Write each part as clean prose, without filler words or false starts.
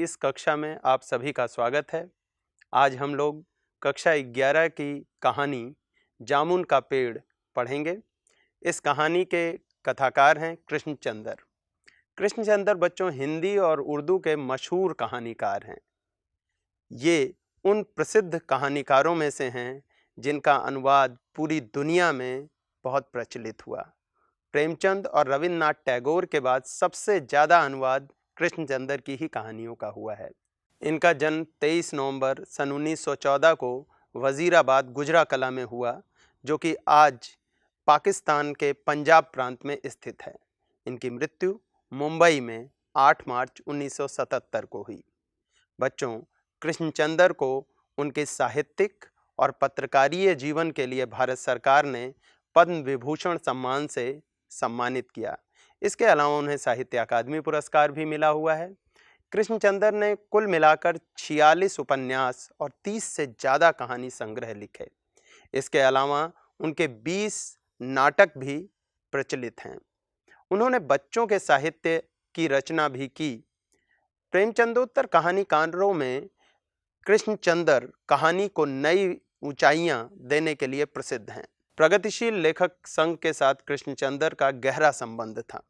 इस कक्षा में आप सभी का स्वागत है। आज हम लोग कक्षा 11 की कहानी जामुन का पेड़ पढ़ेंगे। इस कहानी के कथाकार हैं कृष्णचंद्र। कृष्णचंद्र बच्चों हिंदी और उर्दू के मशहूर कहानीकार हैं। ये उन प्रसिद्ध कहानीकारों में से हैं जिनका अनुवाद पूरी दुनिया में बहुत प्रचलित हुआ। प्रेमचंद और रविन्द्रनाथ टैगोर के बाद सबसे ज़्यादा अनुवाद कृष्णचंद्र की ही कहानियों का हुआ है। इनका जन्म 23 नवंबर सन 1914 को वजीराबाद गुजरा कला में हुआ, जो कि आज पाकिस्तान के पंजाब प्रांत में स्थित है। इनकी मृत्यु मुंबई में 8 मार्च 1977 को हुई। बच्चों, कृष्णचंद्र को उनके साहित्यिक और पत्रकारीय जीवन के लिए भारत सरकार ने पद्म विभूषण सम्मान से सम्मानित किया। इसके अलावा उन्हें साहित्य अकादमी पुरस्कार भी मिला हुआ है। कृष्णचंद्र ने कुल मिलाकर 46 उपन्यास और 30 से ज़्यादा कहानी संग्रह लिखे। इसके अलावा उनके 20 नाटक भी प्रचलित हैं। उन्होंने बच्चों के साहित्य की रचना भी की। प्रेमचंदोत्तर कहानीकारों में कृष्णचंद्र कहानी को नई ऊंचाइयां देने के लिए प्रसिद्ध हैं। प्रगतिशील लेखक संघ के साथ कृष्णचंद्र का गहरा संबंध था।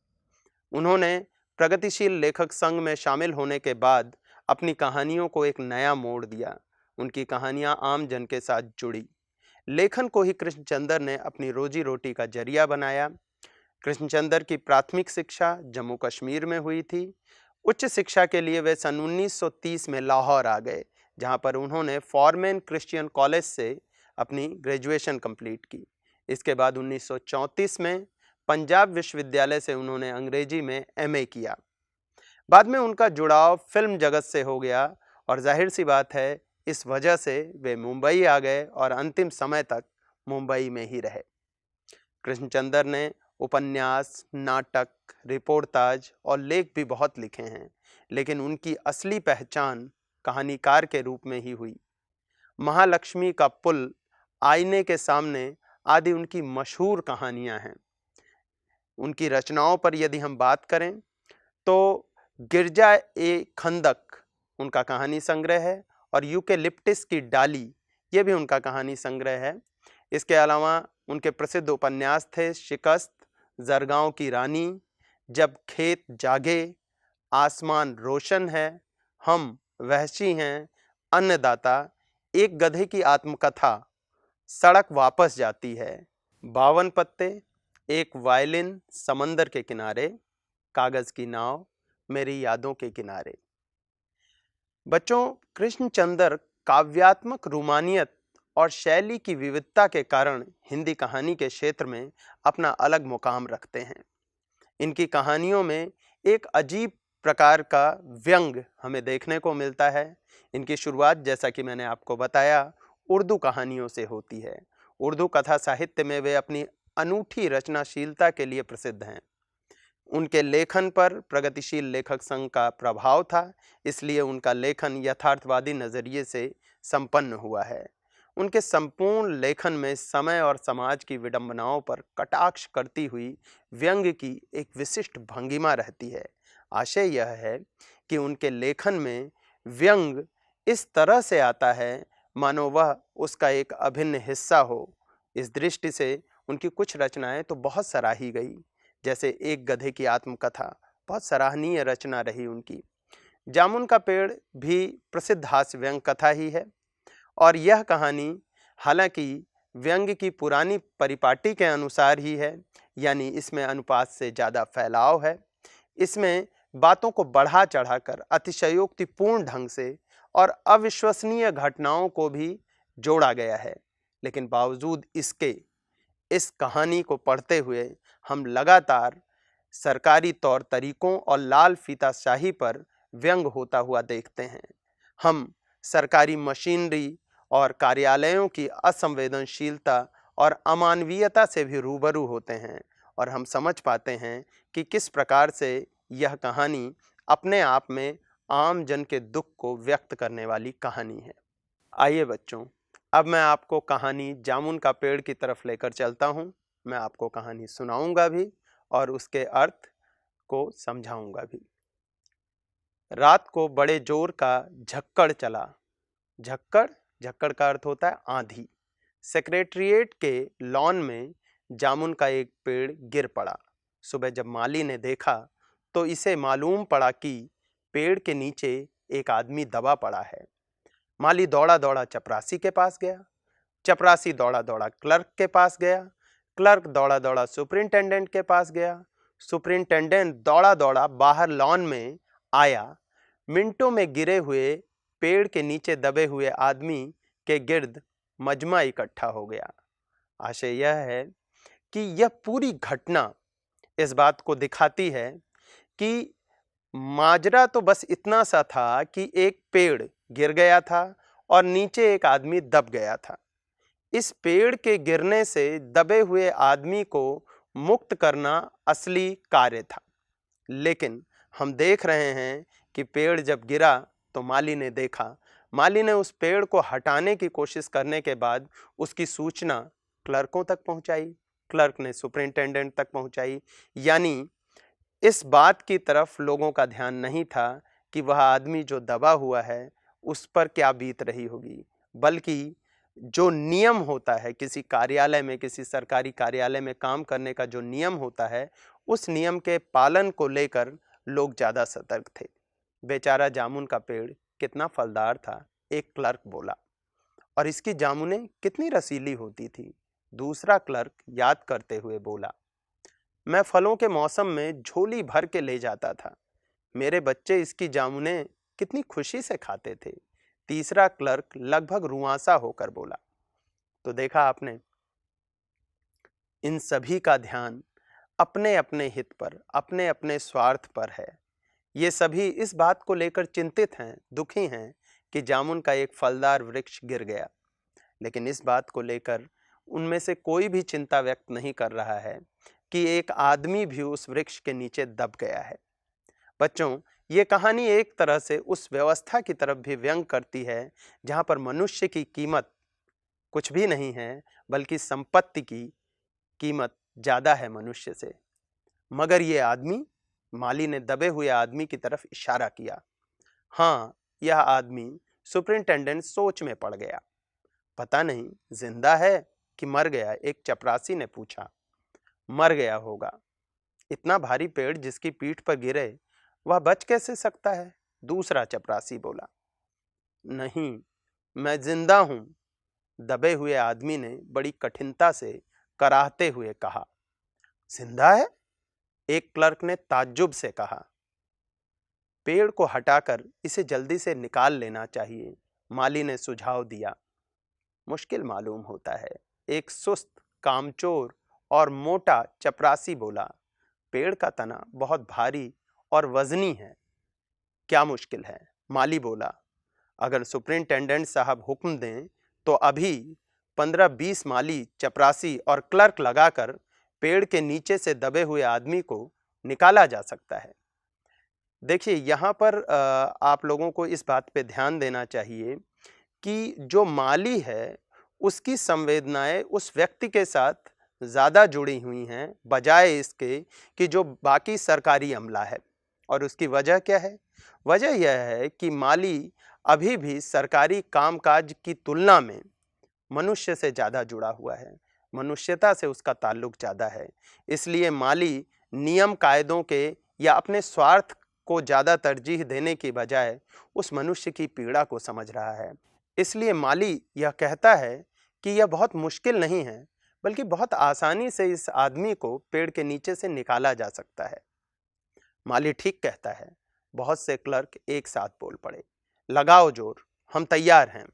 उन्होंने प्रगतिशील लेखक संघ में शामिल होने के बाद अपनी कहानियों को एक नया मोड़ दिया। उनकी कहानियां आम जन के साथ जुड़ी। लेखन को ही कृष्णचंद्र ने अपनी रोजी रोटी का जरिया बनाया। कृष्णचंद्र की प्राथमिक शिक्षा जम्मू कश्मीर में हुई थी। उच्च शिक्षा के लिए वे सन 1930 में लाहौर आ गए, जहां पर उन्होंने फॉरमैन क्रिश्चियन कॉलेज से अपनी ग्रेजुएशन कंप्लीट की। इसके बाद 1934 में पंजाब विश्वविद्यालय से उन्होंने अंग्रेजी में एमए किया। बाद में उनका जुड़ाव फिल्म जगत से हो गया और जाहिर सी बात है इस वजह से वे मुंबई आ गए और अंतिम समय तक मुंबई में ही रहे। कृष्णचंद्र ने उपन्यास, नाटक, रिपोर्टाज और लेख भी बहुत लिखे हैं, लेकिन उनकी असली पहचान कहानीकार के रूप में ही हुई। महालक्ष्मी का पुल, आईने के सामने आदि उनकी मशहूर कहानियां हैं। उनकी रचनाओं पर यदि हम बात करें तो गिरजा ए खंदक उनका कहानी संग्रह है और यूकेलिप्टिस की डाली ये भी उनका कहानी संग्रह है। इसके अलावा उनके प्रसिद्ध उपन्यास थे शिकस्त, जरगांव की रानी, जब खेत जागे, आसमान रोशन है, हम वहशी हैं, अन्नदाता, एक गधे की आत्मकथा, सड़क वापस जाती है, 52 पत्ते, एक वायलिन, समंदर के किनारे, कागज की नाव, मेरी यादों के किनारे। बच्चों, कृष्णचंद्र काव्यात्मक रोमानियत और शैली की विविधता के कारण हिंदी कहानी के क्षेत्र में अपना अलग मुकाम रखते हैं। इनकी कहानियों में एक अजीब प्रकार का व्यंग हमें देखने को मिलता है। इनकी शुरुआत, जैसा कि मैंने आपको बताया, उर्दू कहानियों से होती है। उर्दू कथा साहित्य में वे अपनी अनूठी रचनाशीलता के लिए प्रसिद्ध हैं। उनके लेखन पर प्रगतिशील लेखक संघ का प्रभाव था, इसलिए उनका लेखन यथार्थवादी नज़रिए से संपन्न हुआ है। उनके संपूर्ण लेखन में समय और समाज की विडंबनाओं पर कटाक्ष करती हुई व्यंग की एक विशिष्ट भंगिमा रहती है। आशय यह है कि उनके लेखन में व्यंग इस तरह से आता है मानो वह उसका एक अभिन्न हिस्सा हो। इस दृष्टि से उनकी कुछ रचनाएं तो बहुत सराही गई, जैसे एक गधे की आत्मकथा बहुत सराहनीय रचना रही उनकी। जामुन का पेड़ भी प्रसिद्ध हास्य व्यंग कथा ही है और यह कहानी हालांकि व्यंग की पुरानी परिपाटी के अनुसार ही है, यानी इसमें अनुपात से ज़्यादा फैलाव है। इसमें बातों को बढ़ा चढ़ाकर अतिशयोक्तिपूर्ण ढंग से और अविश्वसनीय घटनाओं को भी जोड़ा गया है, लेकिन बावजूद इसके इस कहानी को पढ़ते हुए हम लगातार सरकारी तौर तरीकों और लाल फीताशाही पर व्यंग होता हुआ देखते हैं। हम सरकारी मशीनरी और कार्यालयों की असंवेदनशीलता और अमानवीयता से भी रूबरू होते हैं और हम समझ पाते हैं कि किस प्रकार से यह कहानी अपने आप में आम जन के दुख को व्यक्त करने वाली कहानी है। आइए बच्चों, अब मैं आपको कहानी जामुन का पेड़ की तरफ लेकर चलता हूँ। मैं आपको कहानी सुनाऊंगा भी और उसके अर्थ को समझाऊंगा भी। रात को बड़े जोर का झक्कड़ चला। झक्कड़ का अर्थ होता है आंधी। सेक्रेटरिएट के लॉन में जामुन का एक पेड़ गिर पड़ा। सुबह जब माली ने देखा तो इसे मालूम पड़ा कि पेड़ के नीचे एक आदमी दबा पड़ा है। माली दौड़ा दौड़ा चपरासी के पास गया। चपरासी दौड़ा दौड़ा क्लर्क के पास गया। क्लर्क दौड़ा दौड़ा सुपरिंटेंडेंट के पास गया। सुपरिंटेंडेंट दौड़ा दौड़ा बाहर लॉन में आया। मिनटों में गिरे हुए पेड़ के नीचे दबे हुए आदमी के गिर्द मजमा इकट्ठा हो गया। आशय यह है कि यह पूरी घटना इस बात को दिखाती है कि माजरा तो बस इतना सा था कि एक पेड़ गिर गया था और नीचे एक आदमी दब गया था। इस पेड़ के गिरने से दबे हुए आदमी को मुक्त करना असली कार्य था। लेकिन हम देख रहे हैं कि पेड़ जब गिरा तो माली ने देखा। माली ने उस पेड़ को हटाने की कोशिश करने के बाद उसकी सूचना क्लर्कों तक पहुंचाई। क्लर्क ने सुपरिंटेंडेंट तक पहुंचाई। यानी इस बात की तरफ लोगों का ध्यान नहीं था कि वह आदमी जो दबा हुआ है उस पर क्या बीत रही होगी, बल्कि जो नियम होता है किसी कार्यालय में, किसी सरकारी कार्यालय में काम करने का जो नियम होता है, उस नियम के पालन को लेकर लोग ज़्यादा सतर्क थे। बेचारा जामुन का पेड़ कितना फलदार था, एक क्लर्क बोला, और इसकी जामुनें कितनी रसीली होती थी। दूसरा क्लर्क याद करते हुए बोला, मैं फलों के मौसम में झोली भर के ले जाता था। मेरे बच्चे इसकी जामुनें कितनी खुशी से खाते थे। तीसरा क्लर्क लगभग रुआंसा होकर बोला। तो देखा आपने, इन सभी का ध्यान अपने अपने हित पर, अपने अपने स्वार्थ पर है। ये सभी इस बात को लेकर चिंतित हैं, दुखी हैं कि जामुन का एक फलदार वृक्ष गिर गया, लेकिन इस बात को लेकर उनमें से कोई भी चिंता व्यक्त नहीं कर रहा है कि एक आदमी भी उस वृक्ष के नीचे दब गया है। बच्चों, ये कहानी एक तरह से उस व्यवस्था की तरफ भी व्यंग करती है जहाँ पर मनुष्य की कीमत कुछ भी नहीं है, बल्कि संपत्ति की कीमत ज़्यादा है मनुष्य से। मगर ये आदमी, माली ने दबे हुए आदमी की तरफ इशारा किया। हाँ, यह आदमी सुपरिंटेंडेंट सोच में पड़ गया। पता नहीं जिंदा है कि मर गया, एक चपरासी ने पूछा। मर गया होगा। इतना भारी पेड़ जिसकी पीठ पर गिरे वह बच कैसे सकता है? दूसरा चपरासी बोला। नहीं, मैं जिंदा हूं, दबे हुए आदमी ने बड़ी कठिनता से कराहते हुए कहा। जिंदा है? एक क्लर्क ने ताज्जुब से कहा। पेड़ को हटाकर इसे जल्दी से निकाल लेना चाहिए, माली ने सुझाव दिया। मुश्किल मालूम होता है, एक सुस्त, कामचोर और मोटा चपरासी बोला। पेड़ का तना बहुत भारी और वजनी है। क्या मुश्किल है? माली बोला। अगर सुपरिंटेंडेंट साहब हुक्म दें तो अभी 15-20 माली, चपरासी और क्लर्क लगाकर पेड़ के नीचे से दबे हुए आदमी को निकाला जा सकता है। देखिए, यहाँ पर आप लोगों को इस बात पे ध्यान देना चाहिए कि जो माली है उसकी संवेदनाएं उस व्यक्ति के साथ ज़्यादा जुड़ी हुई हैं बजाय इसके कि जो बाकी सरकारी अमला है। और उसकी वजह क्या है? वजह यह है कि माली अभी भी सरकारी कामकाज की तुलना में मनुष्य से ज़्यादा जुड़ा हुआ है, मनुष्यता से उसका ताल्लुक ज़्यादा है। इसलिए माली नियम कायदों के या अपने स्वार्थ को ज़्यादा तरजीह देने की बजाय उस मनुष्य की पीड़ा को समझ रहा है। इसलिए माली यह कहता है कि यह बहुत मुश्किल नहीं है, बल्कि बहुत आसानी से इस आदमी को पेड़ के नीचे से निकाला जा सकता है। माली ठीक कहता है। बहुत से क्लर्क एक साथ बोल पड़े। लगाओ जोर, हम तैयार हैं।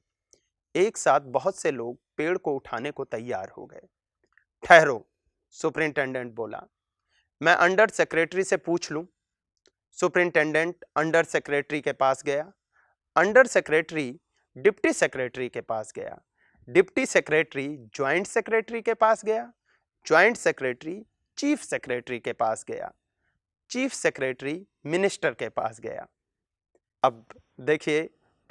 एक साथ बहुत से लोग पेड़ को उठाने को तैयार हो गए। ठहरो, सुपरिंटेंडेंट बोला, मैं अंडर सेक्रेटरी से पूछ लूं। सुपरिंटेंडेंट अंडर सेक्रेटरी के पास गया। अंडर सेक्रेटरी डिप्टी सेक्रेटरी के पास गया। डिप्टी सेक्रेटरी ज्वाइंट सेक्रेटरी के पास गया। ज्वाइंट सेक्रेटरी चीफ सेक्रेटरी के पास गया। चीफ सेक्रेटरी मिनिस्टर के पास गया। अब देखिए,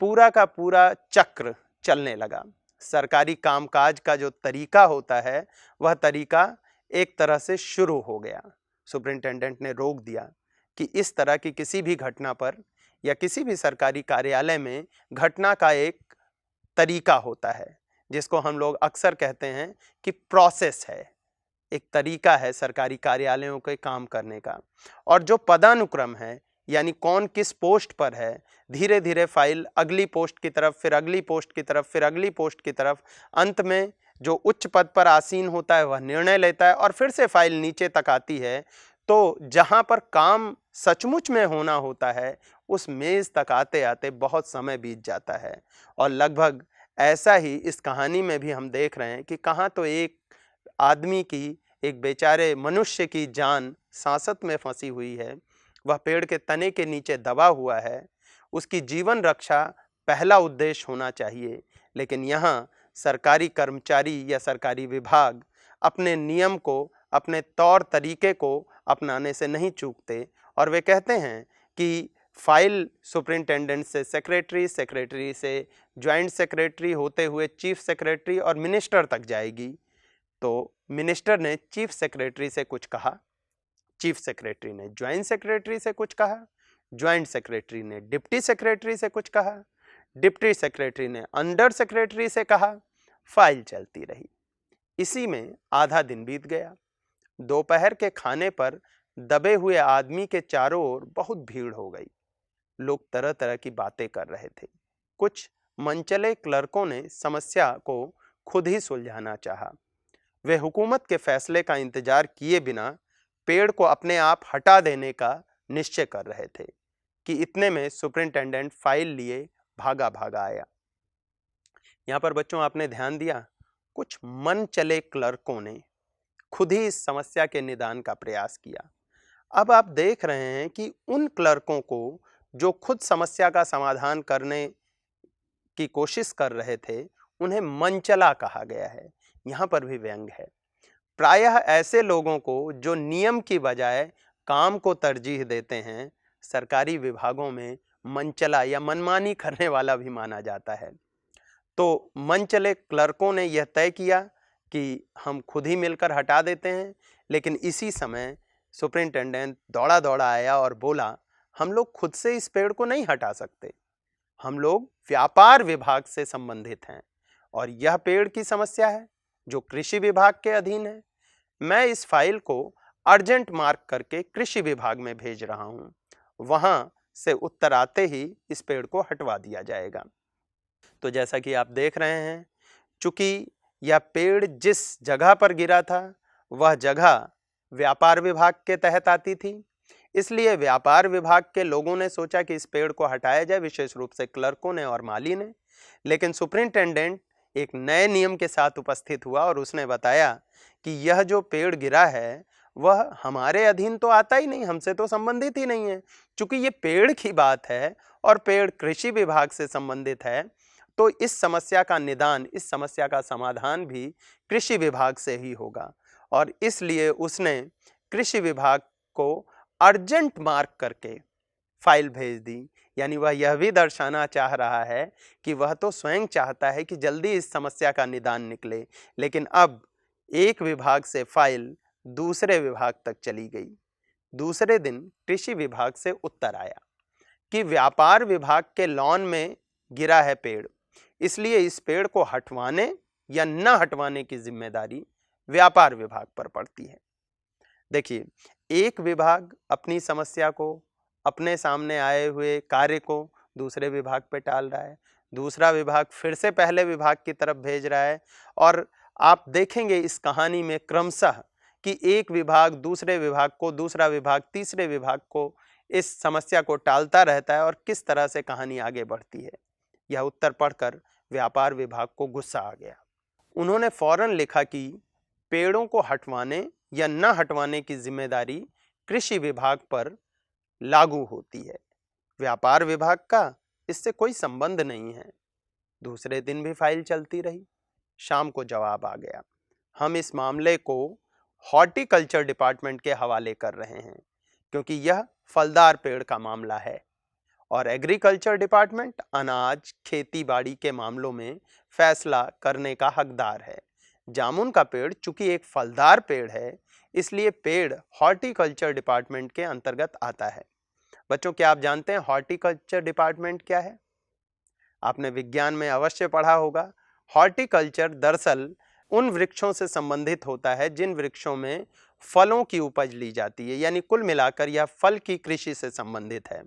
पूरा का पूरा चक्र चलने लगा। सरकारी कामकाज का जो तरीका होता है वह तरीका एक तरह से शुरू हो गया। सुपरिंटेंडेंट ने रोक दिया कि इस तरह की किसी भी घटना पर या किसी भी सरकारी कार्यालय में घटना का एक तरीका होता है, जिसको हम लोग अक्सर कहते हैं कि प्रोसेस है, एक तरीका है सरकारी कार्यालयों के काम करने का। और जो पदानुक्रम है, यानी कौन किस पोस्ट पर है, धीरे धीरे फाइल अगली पोस्ट की तरफ, फिर अगली पोस्ट की तरफ, फिर अगली पोस्ट की तरफ, अंत में जो उच्च पद पर आसीन होता है वह निर्णय लेता है और फिर से फाइल नीचे तक आती है। तो जहां पर काम सचमुच में होना होता है, उस मेज तक आते आते बहुत समय बीत जाता है। और लगभग ऐसा ही इस कहानी में भी हम देख रहे हैं कि कहाँ तो एक आदमी की, एक बेचारे मनुष्य की जान सांसत में फंसी हुई है, वह पेड़ के तने के नीचे दबा हुआ है, उसकी जीवन रक्षा पहला उद्देश्य होना चाहिए। लेकिन यहाँ सरकारी कर्मचारी या सरकारी विभाग अपने नियम को, अपने तौर तरीके को अपनाने से नहीं चूकते और वे कहते हैं कि फाइल सुपरिंटेंडेंट से सेक्रेटरी, सेक्रेटरी से ज्वाइंट सेक्रेटरी होते हुए चीफ सेक्रेटरी और मिनिस्टर तक जाएगी। तो मिनिस्टर ने चीफ सेक्रेटरी से कुछ कहा, चीफ सेक्रेटरी ने ज्वाइंट सेक्रेटरी से कुछ कहा, ज्वाइंट सेक्रेटरी ने डिप्टी सेक्रेटरी से कुछ कहा, डिप्टी सेक्रेटरी ने अंडर सेक्रेटरी से कहा। फाइल चलती रही। इसी में आधा दिन बीत गया। दोपहर के खाने पर दबे हुए आदमी के चारों ओर बहुत भीड़ हो गई। लोग तरह तरह की बातें कर रहे थे। कुछ मनचले क्लर्कों ने समस्या को खुद ही सुलझाना चाहा। वे हुकूमत के फैसले का इंतजार किए बिना पेड़ को अपने आप हटा देने का निश्चय कर रहे थे कि इतने में सुपरिंटेंडेंट फाइल लिए भागा भागा आया। यहाँ पर बच्चों आपने ध्यान दिया, कुछ मन चले क्लर्कों ने खुद ही इस समस्या के निदान का प्रयास किया। अब आप देख रहे हैं कि उन क्लर्कों को जो खुद समस्या का समाधान करने की कोशिश कर रहे थे, उन्हें मनचला कहा गया है। यहाँ पर भी व्यंग है। प्रायः ऐसे लोगों को जो नियम की बजाय काम को तरजीह देते हैं, सरकारी विभागों में मनचला या मनमानी करने वाला भी माना जाता है। तो मनचले क्लर्कों ने यह तय किया कि हम खुद ही मिलकर हटा देते हैं। लेकिन इसी समय सुपरिंटेंडेंट दौड़ा दौड़ा आया और बोला, हम लोग खुद से इस पेड़ को नहीं हटा सकते, हम लोग व्यापार विभाग से संबंधित हैं और यह पेड़ की समस्या है जो कृषि विभाग के अधीन है। मैं इस फाइल को अर्जेंट मार्क करके कृषि विभाग में भेज रहा हूं, वहां से उत्तर आते ही इस पेड़ को हटवा दिया जाएगा। तो जैसा कि आप देख रहे हैं, चूंकि यह पेड़ जिस जगह पर गिरा था वह जगह व्यापार विभाग के तहत आती थी, इसलिए व्यापार विभाग के लोगों ने सोचा कि इस पेड़ को हटाया जाए, विशेष रूप से क्लर्कों ने और माली ने। लेकिन सुपरिंटेंडेंट एक नए नियम के साथ उपस्थित हुआ और उसने बताया कि यह जो पेड़ गिरा है वह हमारे अधीन तो आता ही नहीं, हमसे तो संबंधित ही नहीं है। चूंकि ये पेड़ की बात है और पेड़ कृषि विभाग से संबंधित है, तो इस समस्या का निदान, इस समस्या का समाधान भी कृषि विभाग से ही होगा। और इसलिए उसने कृषि विभाग को अर्जेंट मार्क करके फाइल भेज दी। यानी वह यह भी दर्शाना चाह रहा है कि वह तो स्वयं चाहता है कि जल्दी इस समस्या का निदान निकले, लेकिन अब एक विभाग से फाइल दूसरे विभाग तक चली गई। दूसरे दिन कृषि विभाग से उत्तर आया कि व्यापार विभाग के लॉन में गिरा है पेड़, इसलिए इस पेड़ को हटवाने या न हटवाने की जिम्मेदारी व्यापार विभाग पर पड़ती है। देखिए, एक विभाग अपनी समस्या को, अपने सामने आए हुए कार्य को दूसरे विभाग पे टाल रहा है, दूसरा विभाग फिर से पहले विभाग की तरफ भेज रहा है। और आप देखेंगे इस कहानी में क्रमशः कि एक विभाग दूसरे विभाग को, दूसरा विभाग तीसरे विभाग को इस समस्या को टालता रहता है और किस तरह से कहानी आगे बढ़ती है। यह उत्तर पढ़कर व्यापार विभाग को गुस्सा आ गया। उन्होंने फौरन लिखा कि पेड़ों को हटवाने या न हटवाने की जिम्मेदारी कृषि विभाग पर लागू होती है, व्यापार विभाग का इससे कोई संबंध नहीं है। दूसरे दिन भी फाइल चलती रही। शाम को जवाब आ गया, हम इस मामले को हॉर्टिकल्चर डिपार्टमेंट के हवाले कर रहे हैं क्योंकि यह फलदार पेड़ का मामला है और एग्रीकल्चर डिपार्टमेंट अनाज खेती बाड़ी के मामलों में फैसला करने का हकदार है। जामुन का पेड़ चूंकि एक फलदार पेड़ है, इसलिए पेड़ हॉर्टिकल्चर डिपार्टमेंट के अंतर्गत आता है। बच्चों, क्या आप जानते हैं हॉर्टिकल्चर डिपार्टमेंट क्या है? आपने विज्ञान में अवश्य पढ़ा होगा। हॉर्टिकल्चर दरअसल उन वृक्षों से संबंधित होता है जिन वृक्षों में फलों की उपज ली जाती है, यानी कुल मिलाकर यह फल की कृषि से संबंधित है।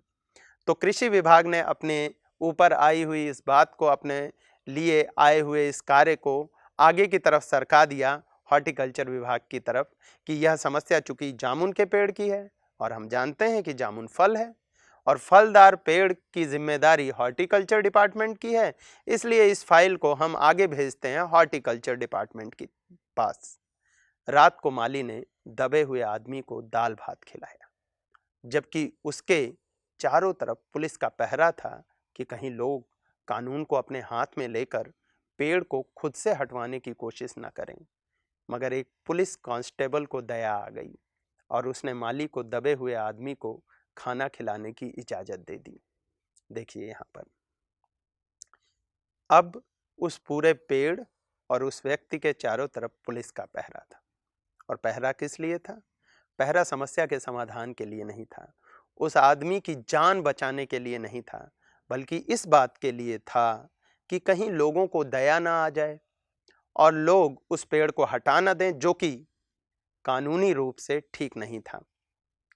तो कृषि विभाग ने अपने ऊपर आई हुई इस बात को, अपने लिए आए हुए इस कार्य को आगे की तरफ सरका दिया हॉर्टिकल्चर विभाग की तरफ कि यह समस्या चूंकि जामुन के पेड़ की है और हम जानते हैं कि जामुन फल है और फलदार पेड़ की जिम्मेदारी हॉर्टिकल्चर डिपार्टमेंट की है, इसलिए इस फाइल को हम आगे भेजते हैं हॉर्टिकल्चर डिपार्टमेंट के पास। रात को माली ने दबे हुए आदमी को दाल भात खिलाया, जबकि उसके चारों तरफ पुलिस का पहरा था कि कहीं लोग कानून को अपने हाथ में लेकर पेड़ को खुद से हटवाने की कोशिश न करें। मगर एक पुलिस कांस्टेबल को दया आ गई और उसने माली को दबे हुए आदमी को खाना खिलाने की इजाजत दे दी। देखिए यहाँ पर अब उस पूरे पेड़ और उस व्यक्ति के चारों तरफ पुलिस का पहरा था। और पहरा किस लिए था? पहरा समस्या के समाधान के लिए नहीं था, उस आदमी की जान बचाने के लिए नहीं था, बल्कि इस बात के लिए था कि कहीं लोगों को दया ना आ जाए और लोग उस पेड़ को हटा ना दें, जो कि कानूनी रूप से ठीक नहीं था,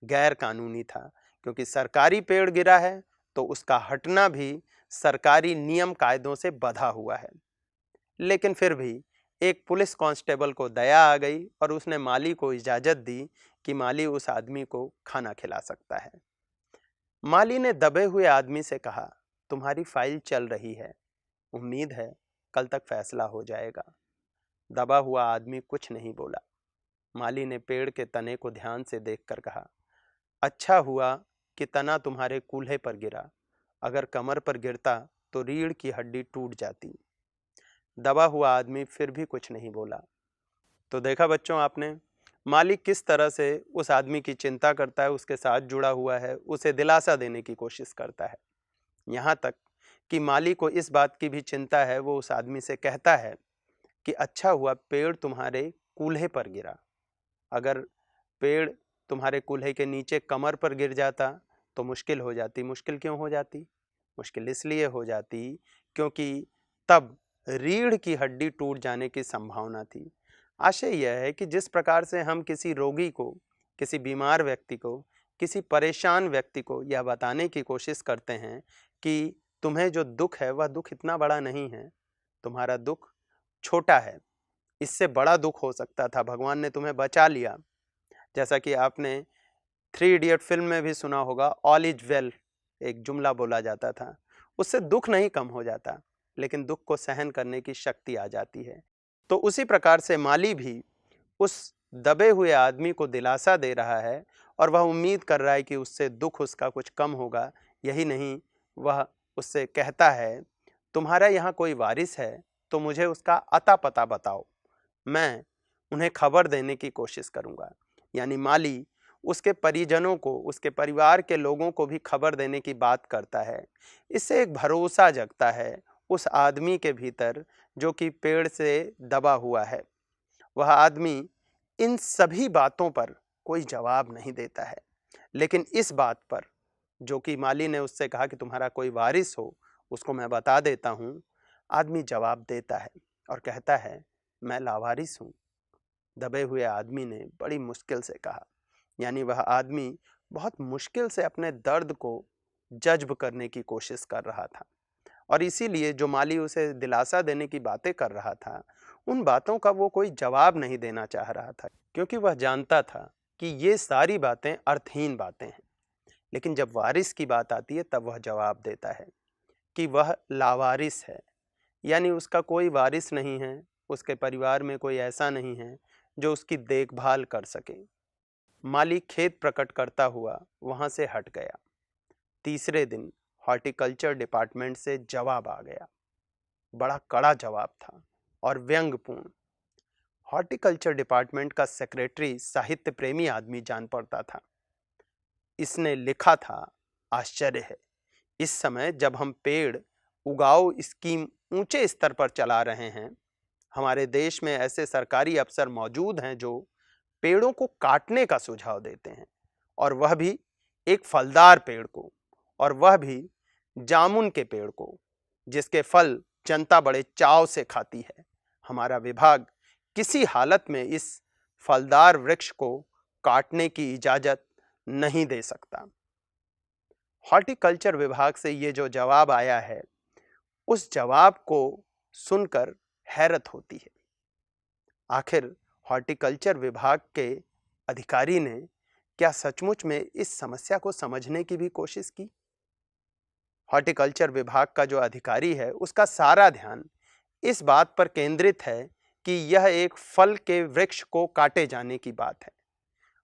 गैर कानूनी था, क्योंकि सरकारी पेड़ गिरा है तो उसका हटना भी सरकारी नियम कायदों से बंधा हुआ है। लेकिन फिर भी एक पुलिस कांस्टेबल को दया आ गई और उसने माली को इजाजत दी कि माली उस आदमी को खाना खिला सकता है। माली ने दबे हुए आदमी से कहा, तुम्हारी फाइल चल रही है, उम्मीद है कल तक फैसला हो जाएगा। दबा हुआ आदमी कुछ नहीं बोला। माली ने पेड़ के तने को ध्यान से देखकर कहा, अच्छा हुआ कि तना तुम्हारे कूल्हे पर गिरा, अगर कमर पर गिरता तो रीढ़ की हड्डी टूट जाती। दबा हुआ आदमी फिर भी कुछ नहीं बोला। तो देखा बच्चों आपने, मालिक किस तरह से उस आदमी की चिंता करता है, उसके साथ जुड़ा हुआ है, उसे दिलासा देने की कोशिश करता है। यहाँ तक कि माली को इस बात की भी चिंता है, वो उस आदमी से कहता है कि अच्छा हुआ पेड़ तुम्हारे कूल्हे पर गिरा, अगर पेड़ तुम्हारे कूल्हे के नीचे कमर पर गिर जाता तो मुश्किल हो जाती। मुश्किल क्यों हो जाती? मुश्किल इसलिए हो जाती क्योंकि तब रीढ़ की हड्डी टूट जाने की संभावना थी। आशय यह है कि जिस प्रकार से हम किसी रोगी को, किसी बीमार व्यक्ति को, किसी परेशान व्यक्ति को यह बताने की कोशिश करते हैं कि तुम्हें जो दुख है वह दुख इतना बड़ा नहीं है, तुम्हारा दुख छोटा है, इससे बड़ा दुख हो सकता था, भगवान ने तुम्हें बचा लिया। जैसा कि आपने 3 इडियट फिल्म में भी सुना होगा, ऑल इज वेल एक जुमला बोला जाता था। उससे दुख नहीं कम हो जाता, लेकिन दुख को सहन करने की शक्ति आ जाती है। तो उसी प्रकार से माली भी उस दबे हुए आदमी को दिलासा दे रहा है और वह उम्मीद कर रहा है कि उससे दुख उसका कुछ कम होगा। यही नहीं, वह उससे कहता है, तुम्हारा यहाँ कोई वारिस है तो मुझे उसका अता पता बताओ, मैं उन्हें खबर देने की कोशिश करूँगा। यानी माली उसके परिजनों को, उसके परिवार के लोगों को भी खबर देने की बात करता है। इससे एक भरोसा जगता है उस आदमी के भीतर जो कि पेड़ से दबा हुआ है। वह आदमी इन सभी बातों पर कोई जवाब नहीं देता है, लेकिन इस बात पर जो कि माली ने उससे कहा कि तुम्हारा कोई वारिस हो, उसको मैं बता देता हूँ, आदमी जवाब देता है और कहता है, मैं लावारिस हूँ। दबे हुए आदमी ने बड़ी मुश्किल से कहा, यानी वह आदमी बहुत मुश्किल से अपने दर्द को जज्ब करने की कोशिश कर रहा था। और इसीलिए जो माली उसे दिलासा देने की बातें कर रहा था, उन बातों का वो कोई जवाब नहीं देना चाह रहा था, क्योंकि वह जानता था कि ये सारी बातें अर्थहीन बातें हैं। लेकिन जब वारिस की बात आती है तब वह जवाब देता है कि वह लावारिस है, यानी उसका कोई वारिस नहीं है, उसके परिवार में कोई ऐसा नहीं है जो उसकी देखभाल कर सके। माली खेद प्रकट करता हुआ वहां से हट गया। तीसरे दिन हॉर्टिकल्चर डिपार्टमेंट से जवाब आ गया। बड़ा कड़ा जवाब था और व्यंग्यपूर्ण। हॉर्टिकल्चर डिपार्टमेंट का सेक्रेटरी साहित्य प्रेमी आदमी जान पड़ता था। इसने लिखा था, आश्चर्य है, इस समय जब हम पेड़ उगाओ स्कीम ऊंचे स्तर पर चला रहे हैं, हमारे देश में ऐसे सरकारी अफसर मौजूद हैं जो पेड़ों को काटने का सुझाव देते हैं, और वह भी एक फलदार पेड़ को, और वह भी जामुन के पेड़ को, जिसके फल जनता बड़े चाव से खाती है। हमारा विभाग किसी हालत में इस फलदार वृक्ष को काटने की इजाजत नहीं दे सकता। हॉर्टिकल्चर विभाग से ये जो जवाब आया है, उस जवाब को सुनकर हैरत होती है। आखिर हॉर्टिकल्चर विभाग के अधिकारी ने क्या सचमुच में इस समस्या को समझने की भी कोशिश की? हॉर्टिकल्चर विभाग का जो अधिकारी है, उसका सारा ध्यान इस बात पर केंद्रित है कि यह एक फल के वृक्ष को काटे जाने की बात है।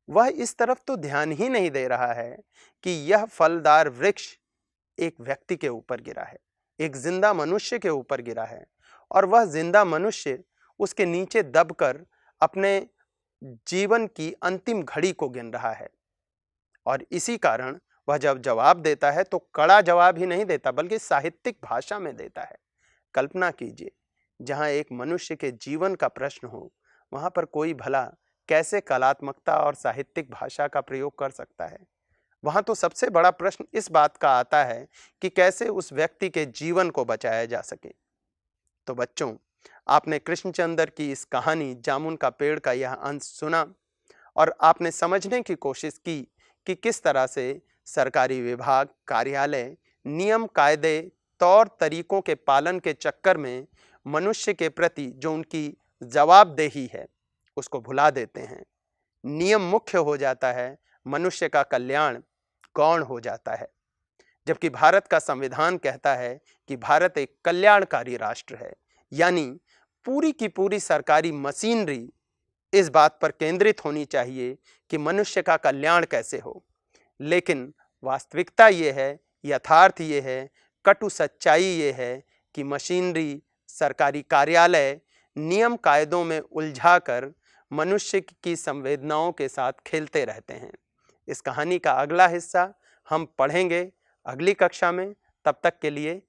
वह इस तरफ तो ध्यान ही नहीं दे रहा है कि यह फलदार वृक्ष एक व्यक्ति के ऊपर गिरा है, एक जिंदा मनुष्य के ऊपर गिरा है, और वह जिंदा मनुष्य उसके नीचे दबकर अपने जीवन की अंतिम घड़ी को गिन रहा है। और इसी कारण वह जब जवाब देता है तो कड़ा जवाब ही नहीं देता, बल्कि साहित्यिक भाषा में देता है। कल्पना कीजिए, जहां एक मनुष्य के जीवन का प्रश्न हो, वहां पर कोई भला कैसे कलात्मकता और साहित्यिक भाषा का प्रयोग कर सकता है? वहां तो सबसे बड़ा प्रश्न इस बात का आता है कि कैसे उस व्यक्ति के जीवन को बचाया जा सके। तो बच्चों, आपने कृष्णचंद्र की इस कहानी जामुन का पेड़ का यह अंश सुना, और आपने समझने की कोशिश की कि किस तरह से सरकारी विभाग, कार्यालय, नियम कायदे, तौर तरीकों के पालन के चक्कर में मनुष्य के प्रति जो उनकी जवाबदेही है, उसको भुला देते हैं। नियम मुख्य हो जाता है, मनुष्य का कल्याण गौण हो जाता है। जबकि भारत का संविधान कहता है कि भारत एक कल्याणकारी राष्ट्र है, यानी पूरी की पूरी सरकारी मशीनरी इस बात पर केंद्रित होनी चाहिए कि मनुष्य का कल्याण कैसे हो। लेकिन वास्तविकता ये है, यथार्थ ये है, कटु सच्चाई ये है कि मशीनरी, सरकारी कार्यालय नियम कायदों में उलझाकर मनुष्य की संवेदनाओं के साथ खेलते रहते हैं। इस कहानी का अगला हिस्सा हम पढ़ेंगे अगली कक्षा में। तब तक के लिए